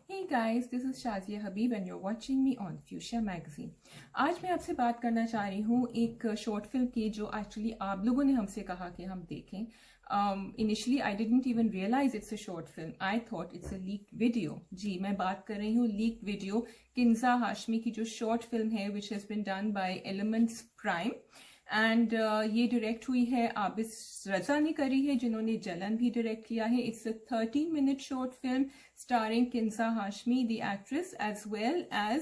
Hey guys, this is Shazia Habib and you're watching me on Fuchsia Magazine. आज मैं आपसे बात करना चाह रही हूँ एक शॉर्ट फिल्म की जो एक्चुअली आप लोगों ने हमसे कहा कि हम देखें. Initially I didn't even realize it's a short film. I thought it's a leaked video. जी, मैं बात कर रही हूँ leaked video किंजा हाशमी की जो शॉर्ट फिल्म है which has been done by Elements Prime. And ये डायरेक्ट हुई है आबिस रजा ने करी है जिन्होंने जलन भी डायरेक्ट किया है. It's a 13-minute short film starring Kinza Hashmi the actress as well as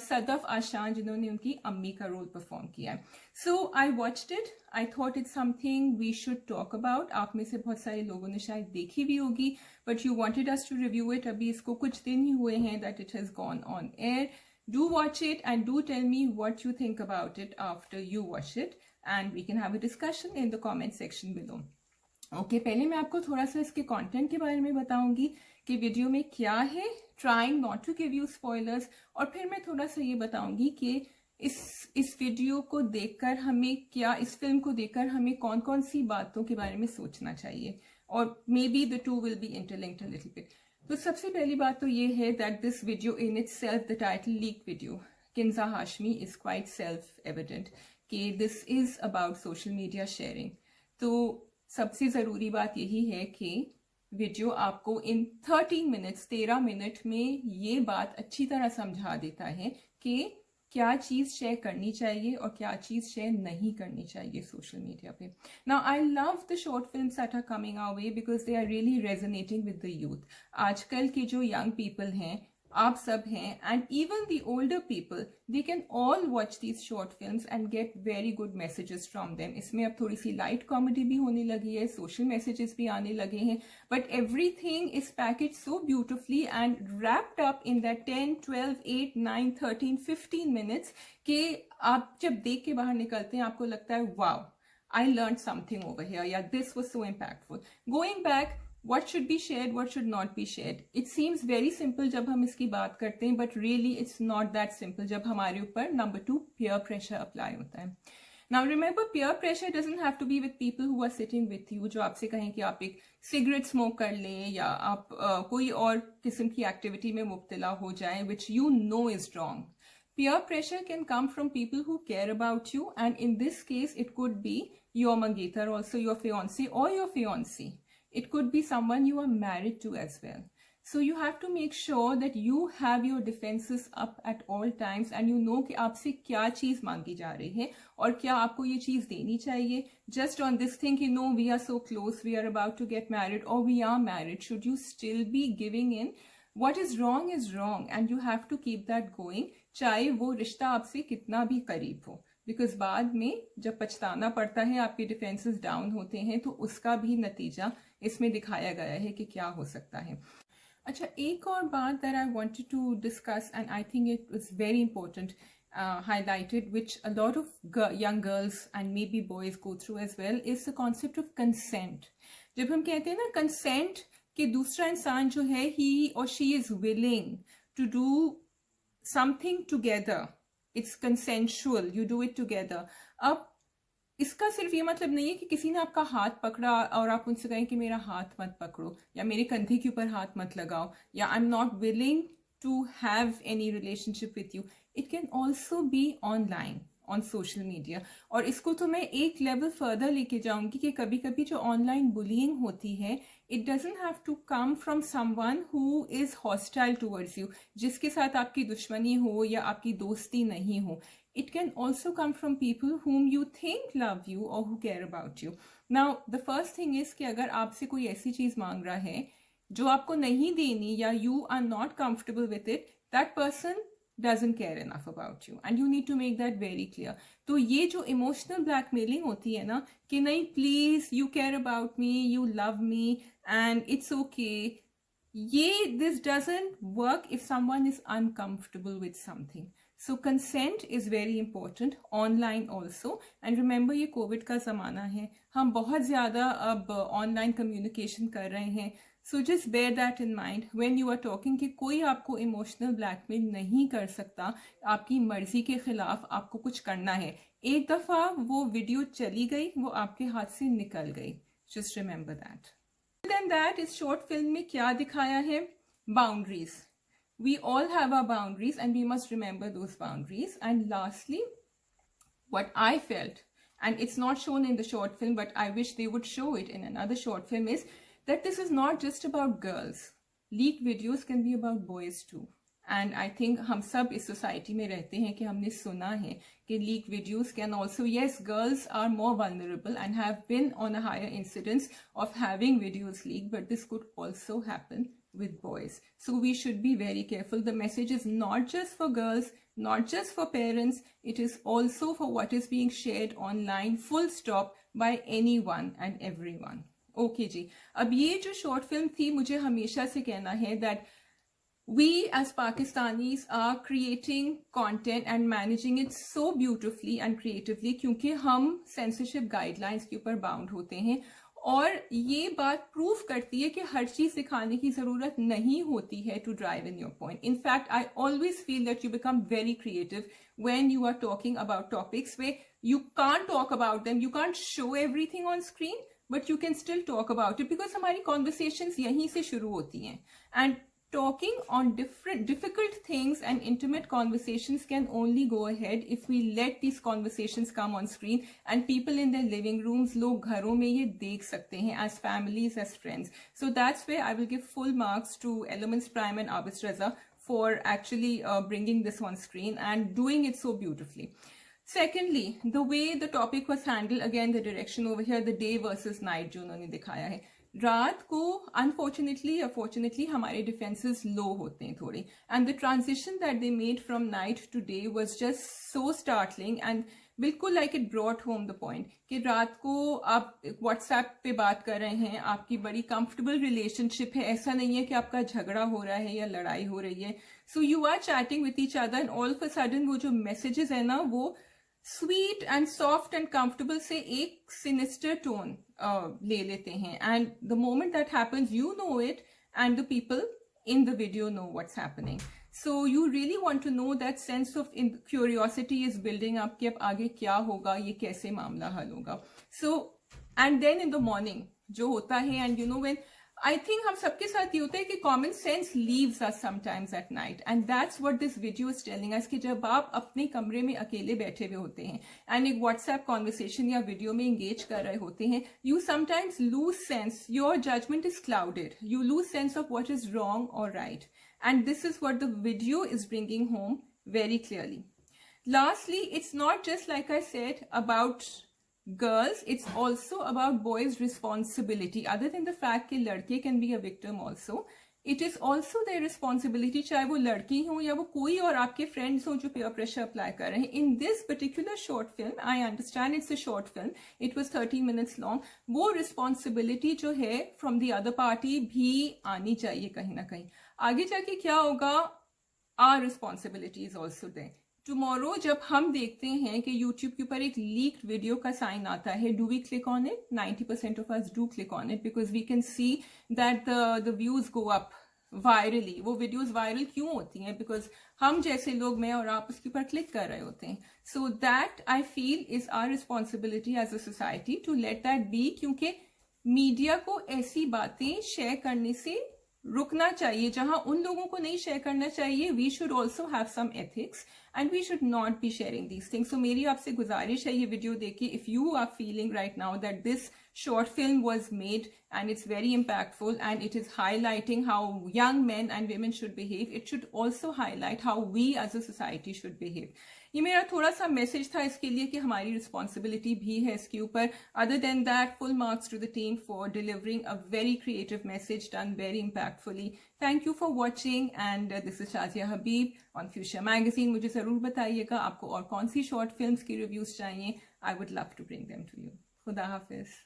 Sadaf Ashan जिन्होंने उनकी अम्मी का रोल परफॉर्म किया है. So I watched it. I thought it's something we should talk about. आप में से बहुत सारे लोगों ने शायद देखी भी होगी but you wanted us to review it. अभी इसको कुछ दिन ही हुए हैं that it has gone on air. Do watch it and do tell me what you think about it after you watch it and we can have a discussion in the comment section below. Okay, पहले मैं आपको थोड़ा सा इसके content के बारे में बताऊंगी कि वीडियो में क्या है, trying not to give you spoilers, और फिर मैं थोड़ा सा ये बताऊंगी कि इस वीडियो को देखकर हमें क्या, इस फिल्म को देखकर हमें कौन कौन सी बातों के बारे में सोचना चाहिए और maybe the two will be interlinked a little bit. तो सबसे पहली बात तो ये है that this video in itself, the title leak video Kinza Hashmi is quite self evident कि this is about social media sharing. तो सबसे ज़रूरी बात यही है कि वीडियो आपको इन 13 मिनट में ये बात अच्छी तरह समझा देता है कि क्या चीज़ शेयर करनी चाहिए और क्या चीज़ शेयर नहीं करनी चाहिए सोशल मीडिया पे. Now I love the short films that are coming our way because they are really resonating with the youth. आजकल के जो यंग पीपल हैं, आप सब हैं, and even the older people, they can all watch these short films and get very good messages from them. इसमें अब थोड़ी सी लाइट कॉमेडी भी होने लगी है, सोशल मैसेजेस भी आने लगे हैं, but everything is package so beautifully and wrapped up in that 10, 12, 8, 9, 13, 15 minutes कि आप जब देख के बाहर निकलते हैं आपको लगता है wow, I learned something over here. Yeah, this was so impactful. Going back, what should be shared, what should not be shared? It seems very simple जब हम इसकी बात करते हैं, but really it's not that simple जब हमारे ऊपर number 2 peer pressure apply होता है. Now remember, peer pressure doesn't have to be with people who are sitting with you, जो आपसे कहें कि आप एक सिगरेट स्मोक कर लें या आप कोई और किस्म की एक्टिविटी में मुब्तला हो जाएं which you know is wrong. Peer pressure can come from people who care about you, and in this case it could be your mangetar, also your fiancé or your fiancée. It could be someone you are married to as well. So you have to make sure that you have your defenses up at all times and you know कि आपसे क्या चीज़ मांगी जा रही है और क्या आपको ये चीज़ देनी चाहिए. Just on this thing, you know, we are so close, we are about to get married or we are married, should you still be giving in? What is wrong and you have to keep that going, चाहे वो रिश्ता आपसे कितना भी करीब हो, because बाद में जब पछताना पड़ता है, आपके डिफेंसेस डाउन होते हैं, तो उसका भी नतीजा इसमें दिखाया गया है कि क्या हो सकता है. अच्छा, एक और बात that I wanted to discuss and I think it was very important highlighted, which a lot of young girls and maybe boys go through as well, is the concept of consent. जब हम कहते हैं ना consent कि दूसरा इंसान जो है he or she is willing to do something together, it's consensual, you do it together. अब इसका सिर्फ ये मतलब नहीं है कि किसी ने आपका हाथ पकड़ा और आप उनसे कहें कि मेरा हाथ मत पकड़ो या मेरे कंधे के ऊपर हाथ मत लगाओ या I am not willing to have any relationship with you. It can also be online on social media. और इसको तो मैं एक लेवल फर्दर लेके जाऊंगी कि कभी कभी जो ऑनलाइन बुलिंग होती है, it doesn't have to come from someone who is hostile towards you, जिसके साथ आपकी दुश्मनी हो या आपकी दोस्ती नहीं हो. It can also come from people whom you think love you or who care about you. Now, the first thing is कि अगर आपसे कोई ऐसी चीज़ मांग रहा है जो आपको नहीं देनी या you are not comfortable with it, that person doesn't care enough about you and you need to make that very clear. तो ये जो emotional blackmailing होती है ना कि नहीं please you care about me, you love me and it's okay, ये this doesn't work if someone is uncomfortable with something. So consent is very important online also. And remember, ये Covid का ज़माना है, हम बहुत ज़्यादा अब ऑनलाइन कम्युनिकेशन कर रहे हैं. So just bear that in mind when you are talking कि कोई आपको इमोशनल ब्लैकमेल नहीं कर सकता. आपकी मर्जी के खिलाफ आपको कुछ करना है. एक दफ़ा वो वीडियो चली गई, वो आपके हाथ से निकल गई. Just remember that. Then that इस शॉर्ट फिल्म में क्या दिखाया है? Boundaries. We all have our boundaries and we must remember those boundaries. And lastly, what I felt, and it's not shown in the short film, but I wish they would show it in another short film, is that this is not just about girls. Leaked videos can be about boys too. And I think हम सब इस society में रहते हैं कि हमने सुना है कि leaked videos can also, yes, girls are more vulnerable and have been on a higher incidence of having videos leaked, but this could also happen with boys. So we should be very careful. The message is not just for girls, not just for parents, it is also for what is being shared online, full stop, by anyone and everyone. Okay जी, अब ये जो short film थी, मुझे हमेशा से कहना है that we as Pakistanis are creating content and managing it so beautifully and creatively क्योंकि हम censorship guidelines के ऊपर bound होते हैं, और ये बात प्रूव करती है कि हर चीज सिखाने की जरूरत नहीं होती है to drive in your point. In fact, I always feel that you become very creative when you are talking about topics where you can't talk about them, you can't show everything on screen, but you can still talk about it because हमारी conversations यहीं से शुरू होती हैं. And talking on different difficult things and intimate conversations can only go ahead if we let these conversations come on screen and people in their living rooms, log gharon mein ye dekh sakte hain as families, as friends. So that's where I will give full marks to Elements Prime and Abis Raza for actually bringing this on screen and doing it so beautifully. Secondly, the way the topic was handled, again the direction over here, the day versus night जो उन्होंने दिखाया है, रात को unfortunately हमारे defences लो होते हैं थोड़े, and the transition that they made from night to day was just so startling and बिल्कुल like it brought home the point कि रात को आप व्हाट्सएप पे बात कर रहे हैं, आपकी बड़ी कंफर्टेबल रिलेशनशिप है, ऐसा नहीं है कि आपका झगड़ा हो रहा है या लड़ाई हो रही है. So you are chatting with each other and all of a sudden वो जो मैसेजेस है ना, वो sweet and soft and comfortable से एक सिनिस्टर टोन ले लेते हैं. And the moment that happens you know it and the people in the video know what's happening. So you really want to know, that sense of curiosity is building up कि अब आगे क्या होगा, ये कैसे मामला हल होगा. So and then in the morning जो होता है, and you know when I think हम सबके साथ ये होता है कि common sense leaves us sometimes at night, and that's what this video is telling us कि जब आप अपने कमरे में अकेले बैठे हुए होते हैं and एक WhatsApp conversation या वीडियो में engage कर रहे होते हैं, you sometimes lose sense, your judgment is clouded, you lose sense of what is wrong or right, and this is what the video is bringing home very clearly. Lastly, it's not just like I said about girls, it's also about boys' responsibility. Other than the fact कि लड़के can be a victim also, it is also their responsibility, चाहे वो लड़की हो या वो कोई और आपके friends हो जो peer pressure apply कर रहे हैं. In this particular short film, I understand it's a short film, it was 30 minutes long, वो responsibility जो है from the other party भी आनी चाहिए कहीं ना कहीं. आगे जाके क्या होगा, our responsibility is also there. Tomorrow जब हम देखते हैं कि YouTube के ऊपर एक लीक्ड वीडियो का साइन आता है, do we click on it? 90% of us do click on it because we can see that the views go up virally. वो वीडियोस वायरल क्यों होती हैं? बिकॉज हम जैसे लोग, मैं और आप, उसके ऊपर क्लिक कर रहे होते हैं. So that I feel is our responsibility as a society to let that be, क्योंकि मीडिया को ऐसी बातें शेयर करने से रुकना चाहिए जहां उन लोगों को नहीं शेयर करना चाहिए. We should also have some ethics and we should not be sharing these things. So मेरी आपसे गुजारिश है ये वीडियो देखिए. If you are feeling right now that this short film was made and it's very impactful and it is highlighting how young men and women should behave, it should also highlight how we as a society should behave. ये मेरा थोड़ा सा message था इसके लिए कि हमारी responsibility भी है इसके ऊपर. Other than that, full marks to the team for delivering a very creative message done very impactfully. Thank you for watching and this is Shazia Habib on Future Magazine. मुझे जरूर बताइएगा आपको और कौन सी शॉर्ट फिल्म्स की रिव्यूज चाहिए. I would love to bring them to you. खुदा हाफिज.